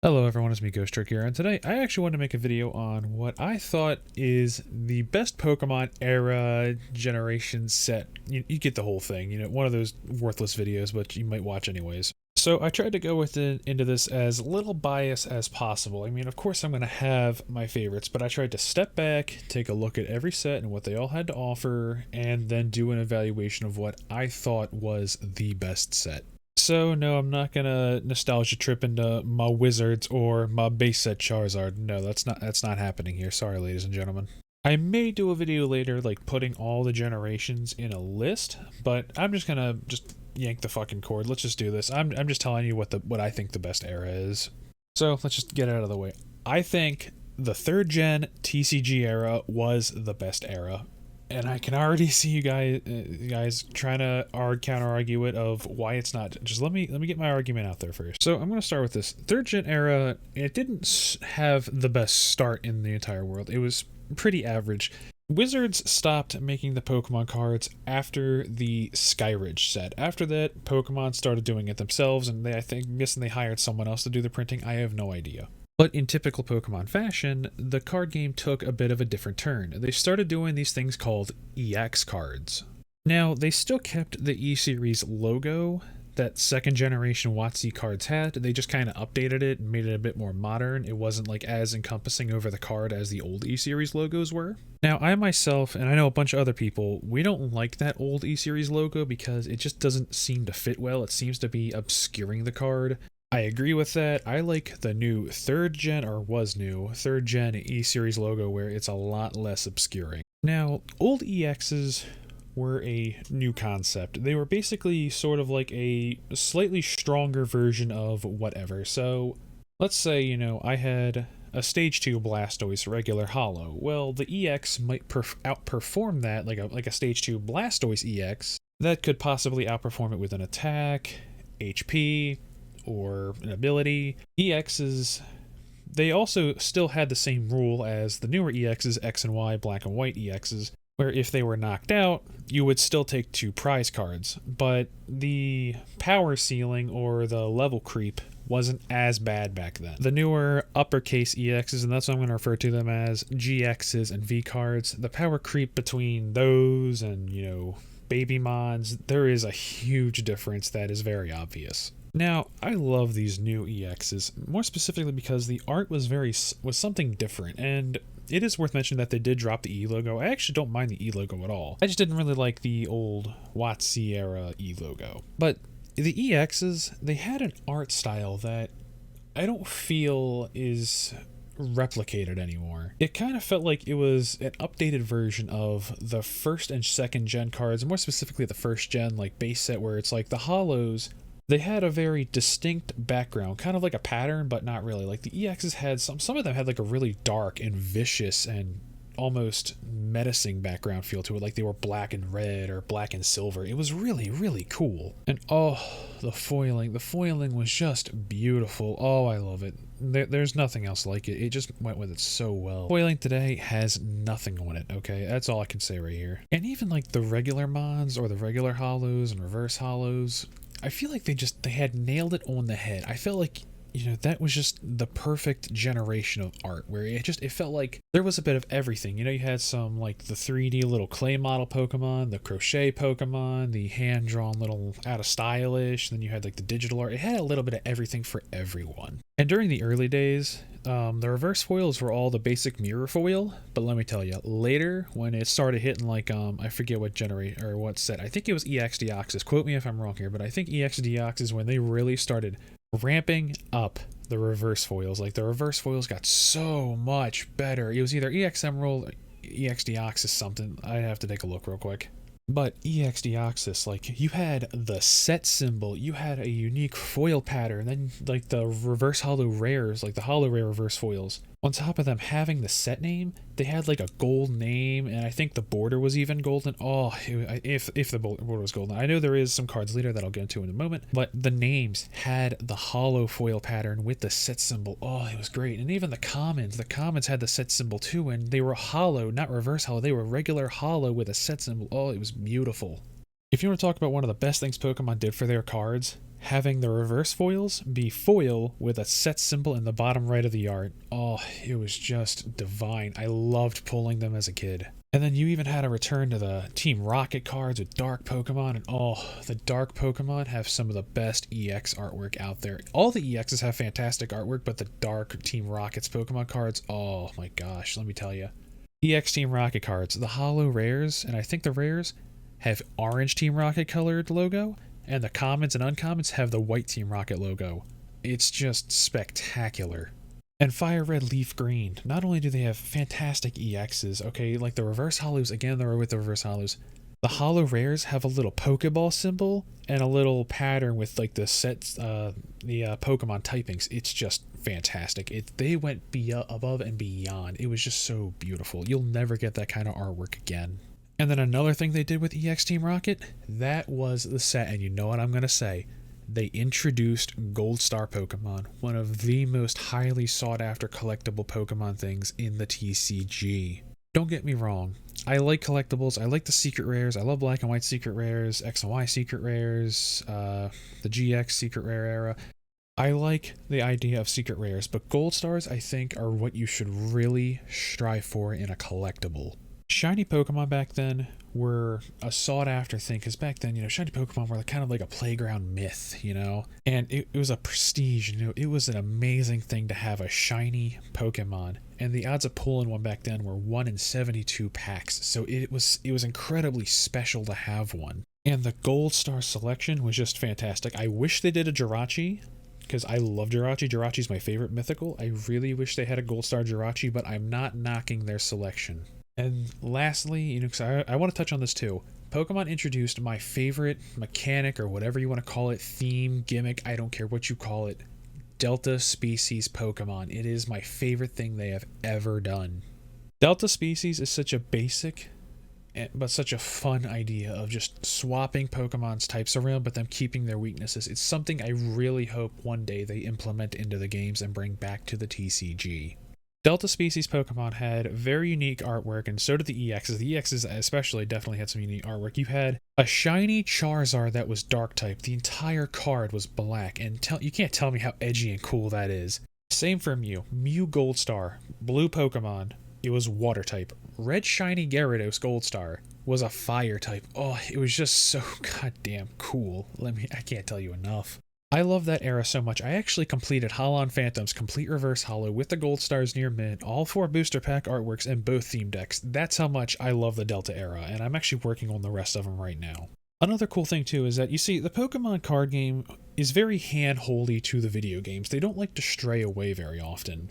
Hello everyone, it's me Ghost Trick here, and today I actually want to make a video on what I thought is the best Pokemon era generation set. You get the whole thing, one of those worthless videos, but you might watch anyways. So I tried to go into this as little bias as possible. I mean, of course I'm going to have my favorites, but I tried to step back, take a look at every set and what they all had to offer, and then do an evaluation of what I thought was the best set. So no, I'm not gonna nostalgia trip into my wizards or my base set Charizard. No, that's not happening here. Sorry, ladies and gentlemen. I may do a video later, like putting all the generations in a list, but I'm just gonna yank the fucking cord. Let's just do this. I'm just telling you what I think the best era is. So let's just get it out of the way. I think the third gen TCG era was the best era. And I can already see you guys trying to counter argue it of why it's not. Just let me get my argument out there first. So I'm going to start with this third gen era. It didn't have the best start in the entire world. It was pretty average. Wizards stopped making the Pokemon cards after the Skyridge set. After that, Pokemon started doing it themselves, and I'm guessing they hired someone else to do the printing. I have no idea. But in typical Pokemon fashion, the card game took a bit of a different turn. They started doing these things called EX cards. Now, they still kept the E-Series logo that second generation WotC cards had. They just kind of updated it and made it a bit more modern. It wasn't like as encompassing over the card as the old E-Series logos were. Now, I myself, and I know a bunch of other people, we don't like that old E-Series logo because it just doesn't seem to fit well. It seems to be obscuring the card. I agree with that. I like the new third gen E-Series logo where it's a lot less obscuring. Now, old EXs were a new concept. They were basically sort of like a slightly stronger version of whatever. So let's say, I had a stage 2 Blastoise regular holo. Well, the EX might outperform that, like a stage 2 Blastoise EX. That could possibly outperform it with an attack, HP, or an ability. EXs, they also still had the same rule as the newer EXs, X and Y, black and white EXs, where if they were knocked out, you would still take 2 prize cards, but the power ceiling or the level creep wasn't as bad back then. The newer uppercase EXs, and that's what I'm going to refer to them as, GXs and V cards, the power creep between those and, baby mods, there is a huge difference that is very obvious. Now, I love these new EXs, more specifically because the art was something different, and it is worth mentioning that they did drop the E logo. I actually don't mind the E logo at all. I just didn't really like the old WotC era E logo. But the EXs, they had an art style that I don't feel is replicated anymore. It kind of felt like it was an updated version of the first and second gen cards, more specifically the first gen like base set, where it's like the holos, they had a very distinct background, kind of like a pattern, but not really. Like the EXs had some of them had like a really dark and vicious and almost menacing background feel to it, like they were black and red or black and silver. It was really, really cool. And oh, the foiling was just beautiful. Oh, I love it. There's nothing else like it. It just went with it so well. Foiling today has nothing on it, okay? That's all I can say right here. And even like the regular mods or the regular holos and reverse holos, I feel like they had nailed it on the head. I felt like, that was just the perfect generation of art where it felt like there was a bit of everything. You had some like the 3D little clay model Pokemon, the crochet Pokemon, the hand-drawn little out of stylish, then you had like the digital art. It had a little bit of everything for everyone. And during the early days, the reverse foils were all the basic mirror foil, but let me tell you, later when it started hitting like, I forget what generation or what set, I think it was EX Deoxys, quote me if I'm wrong here, but I think EX Deoxys, when they really started ramping up the reverse foils, like the reverse foils got so much better. It was either EX Emerald, EX Deoxys something, I'd have to take a look real quick. But EX Deoxys, like, you had the set symbol, you had a unique foil pattern, then like the reverse holo rares, like the holo rare reverse foils. On top of them having the set name, they had like a gold name, and I think the border was even golden. Oh, if the border was golden. I know there is some cards later that I'll get into in a moment, but the names had the holo foil pattern with the set symbol. Oh, it was great. And even the commons had the set symbol too, and they were holo, not reverse holo. They were regular holo with a set symbol. Oh, it was beautiful. If you want to talk about one of the best things Pokemon did for their cards, having the reverse foils be foil with a set symbol in the bottom right of the art. Oh, it was just divine. I loved pulling them as a kid. And then you even had a return to the Team Rocket cards with Dark Pokemon, and oh, the Dark Pokemon have some of the best EX artwork out there. All the EXs have fantastic artwork, but the Dark Team Rockets Pokemon cards, oh my gosh, let me tell you. EX Team Rocket cards, the holo rares, and I think the rares have orange Team Rocket colored logo, and the commons and uncommons have the white Team Rocket logo. It's just spectacular. And Fire Red Leaf Green, not only do they have fantastic EXs, okay, like the reverse holos, again, they're with the reverse holos. The holo rares have a little Pokeball symbol and a little pattern with like the sets, Pokemon typings. It's just fantastic. They went above and beyond. It was just so beautiful. You'll never get that kind of artwork again. And then another thing they did with EX Team Rocket, that was the set, and you know what I'm going to say. They introduced Gold Star Pokemon, one of the most highly sought after collectible Pokemon things in the TCG. Don't get me wrong, I like collectibles, I like the secret rares, I love black and white secret rares, X and Y secret rares, the GX secret rare era. I like the idea of secret rares, but Gold Stars I think are what you should really strive for in a collectible. Shiny Pokemon back then were a sought after thing, because back then, shiny Pokemon were kind of like a playground myth, and it was a prestige, it was an amazing thing to have a shiny Pokemon, and the odds of pulling one back then were 1 in 72 packs, so it was incredibly special to have one. And the Gold Star selection was just fantastic. I wish they did a Jirachi, because I love Jirachi. Jirachi's my favorite mythical. I really wish they had a Gold Star Jirachi, but I'm not knocking their selection. And lastly, because I want to touch on this too, Pokemon introduced my favorite mechanic, or whatever you want to call it, theme, gimmick, I don't care what you call it, Delta Species Pokemon. It is my favorite thing they have ever done. Delta Species is such a basic, but such a fun idea of just swapping Pokemon's types around, but them keeping their weaknesses. It's something I really hope one day they implement into the games and bring back to the TCG. Delta Species Pokemon had very unique artwork, and so did the EXs. The EXs especially definitely had some unique artwork. You had a shiny Charizard that was dark type. The entire card was black, and you can't tell me how edgy and cool that is. Same for Mew. Mew Gold Star, blue Pokemon. It was water type. Red shiny Gyarados Gold Star was a fire type. Oh, it was just so goddamn cool. I can't tell you enough. I love that era so much. I actually completed Holon Phantom's complete reverse holo with the Gold Stars near mint, all 4 booster pack artworks, and both theme decks. That's how much I love the Delta era, and I'm actually working on the rest of them right now. Another cool thing too is that, you see, the Pokemon card game is very hand-holdy to the video games. They don't like to stray away very often.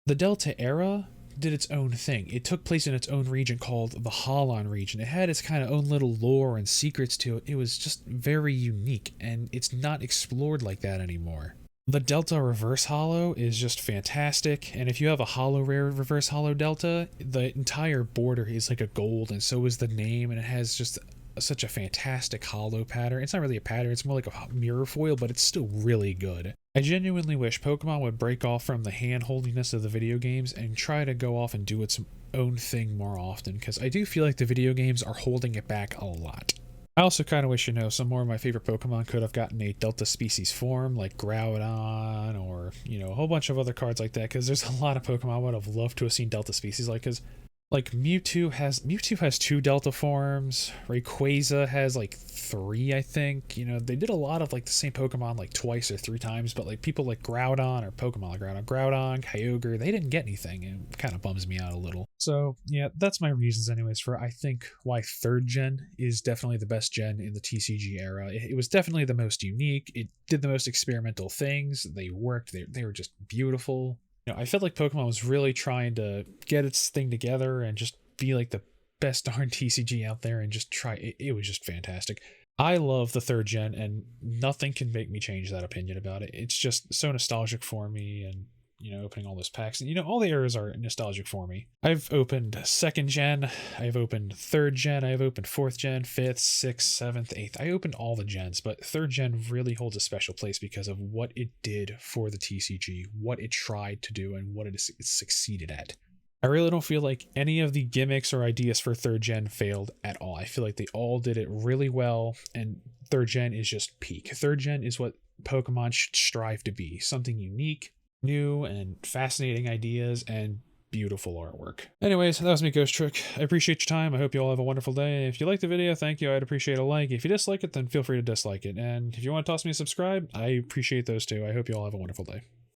The Delta era did its own thing. It took place in its own region called the Holon region. It had its kind of own little lore and secrets to it. It was just very unique, and it's not explored like that anymore. The Delta Reverse Holo is just fantastic, and if you have a Holo Rare Reverse Holo Delta, the entire border is like a gold, and so is the name, and it has just such a fantastic holo pattern. It's not really a pattern, it's more like a mirror foil, but it's still really good. I genuinely wish Pokemon would break off from the hand-holdiness of the video games and try to go off and do its own thing more often, because I do feel like the video games are holding it back a lot. I also kind of wish, some more of my favorite Pokemon could have gotten a Delta Species form, like Groudon, or, a whole bunch of other cards like that, because there's a lot of Pokemon I would have loved to have seen Delta Species, because Mewtwo has 2 Delta forms. Rayquaza has 3, I think. They did a lot of the same Pokemon twice or 3 times, but people like Groudon, or Pokemon like Groudon, Kyogre, they didn't get anything. It kind of bums me out a little. So yeah, that's my reasons anyways for I think why 3rd gen is definitely the best gen in the TCG era. It was definitely the most unique. It did the most experimental things. They worked. They were just beautiful. I felt like Pokemon was really trying to get its thing together and just be the best darn TCG out there and just try. It was just fantastic. I love the 3rd gen, and nothing can make me change that opinion about it. It's just so nostalgic for me, and opening all those packs, and all the eras are nostalgic for me. I've opened 2nd gen, I've opened 3rd gen, I've opened 4th gen, 5th, 6th, 7th, 8th. I opened all the gens, but 3rd gen really holds a special place because of what it did for the TCG, what it tried to do, and what it succeeded at. I really don't feel like any of the gimmicks or ideas for third gen failed at all. I feel like they all did it really well, and third gen is just peak. Third gen is what Pokemon should strive to be, something unique, new, and fascinating ideas, and beautiful artwork. Anyways, that was me, Ghost Trick. I appreciate your time. I hope you all have a wonderful day. If you liked the video, thank you. I'd appreciate a like. If you dislike it, then feel free to dislike it. And if you want to toss me a subscribe, I appreciate those too. I hope you all have a wonderful day.